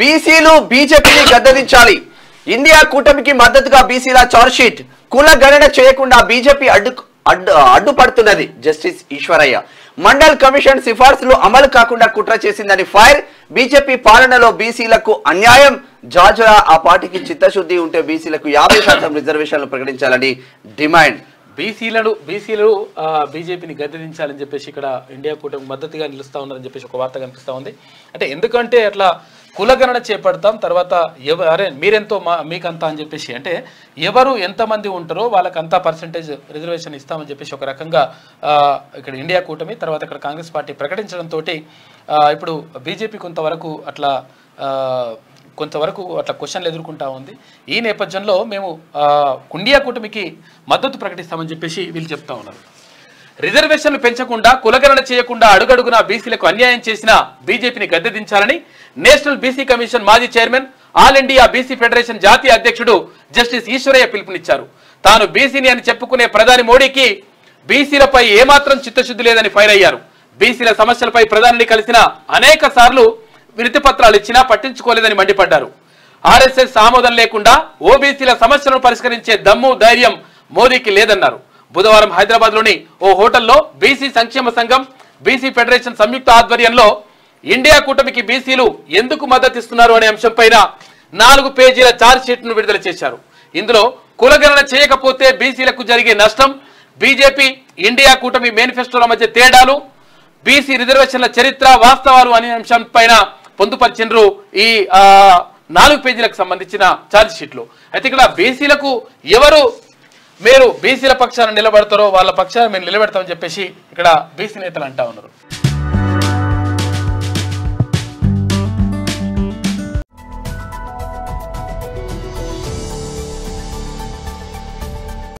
బీసీలు బీజేపీని గద్దెదించాలి. ఇండియా కూటమికి మద్దతుగా బీసీల చార్జ్ షీట్. కుల గణన చేయకుండా బీజేపీ అడ్డుపడుతున్నది. జస్టిస్ ఈశ్వరయ్య. మండల్ కమిషన్ సిఫార్సులు అమలు కాకుండా కుట్ర చేసిందని ఫైర్. బీజేపీ పాలనలో బీసీలకు అన్యాయం. జాజురా ఆ పార్టీకి చిత్తశుద్ధి ఉంటే బీసీలకు 50% రిజర్వేషన్లు ప్రకటించాలని డిమాండ్. బీసీలు బీజేపీని గద్దెదించాలని చెప్పేసి ఇక్కడ ఇండియా కూటమికి మద్దతుగా నిలుస్తా ఉన్నారని చెప్పేసి ఒక వార్త కనిపిస్తూ ఉంది. అంటే ఎందుకంటే అట్లా కులగణన చేపడతాం, తర్వాత అరే మీరెంతో మీకంతా అని చెప్పేసి, అంటే ఎవరు ఎంతమంది ఉంటారో వాళ్ళకంతా పర్సంటేజ్ రిజర్వేషన్ ఇస్తామని చెప్పేసి ఒక రకంగా ఇక్కడ ఇండియా కూటమి, తర్వాత ఇక్కడ కాంగ్రెస్ పార్టీ ప్రకటించడంతో ఇప్పుడు బీజేపీ కొంతవరకు అట్లా క్వశ్చన్లు ఎదుర్కొంటా ఉంది. ఈ నేపథ్యంలో మేము ఇండియా కూటమికి మద్దతు ప్రకటిస్తామని చెప్పేసి వీళ్ళు చెప్తా ఉన్నారు. రిజర్వేషన్లు పెంచకుండా కులగణన చేయకుండా అడుగడుగునా బీసీలకు అన్యాయం చేసిన బీజేపీని గద్దెదించాలని నేషనల్ బీసీ కమిషన్ మాజీ chairman, all India BC federation జాతీయ అధ్యక్షుడు జస్టిస్ ఈశ్వరయ్య పిలుపునిచ్చారు. తాను బీసీని అని చెప్పుకునే ప్రధాని మోడీకి బీసీలపై ఏమాత్రం చిత్తశుద్ధి లేదని ఫైర్ అయ్యారు. బీసీల సమస్యలపై ప్రధానిని కలిసిన అనేక సార్లు వినతి పత్రాలు ఇచ్చినా పట్టించుకోలేదని మండిపడ్డారు. ఆర్ఎస్ఎస్ ఆమోదం లేకుండా ఓబీసీల సమస్యలను పరిష్కరించే దమ్ము ధైర్యం మోదీకి లేదన్నారు. బుధవారం హైదరాబాద్ లోని ఓ హోటల్లో బీసీ సంక్షేమ సంఘం, బీసీ ఫెడరేషన్ సంయుక్త ఆధ్వర్యంలో ఇండియా కూటమికి బీసీలు ఎందుకు మద్దతిస్తున్నారు అనే అంశంపైన 4 పేజీల ఛార్జ్ షీట్ ను విడుదల చేశారు. ఇందులో కులగణన చేయకపోతే బీసీలకు జరిగే నష్టం, బీజేపీ ఇండియా కూటమి మేనిఫెస్టోల మధ్య తేడాలు, బీసీ రిజర్వేషన్ల చరిత్ర, వాస్తవాలు అనే అంశంపైన పొందుపరిచినారు ఈ 4 పేజీలకు సంబంధించిన ఛార్జ్ షీట్లు. అయితే ఇక్కడ బీసీలకు ఎవరు మీరు బీసీల పక్షాన నిలబడతారో వాళ్ళ పక్షాన మేము నిలబెడతామని చెప్పేసి ఇక్కడ బీసీ నేతలు అంటా ఉన్నారు.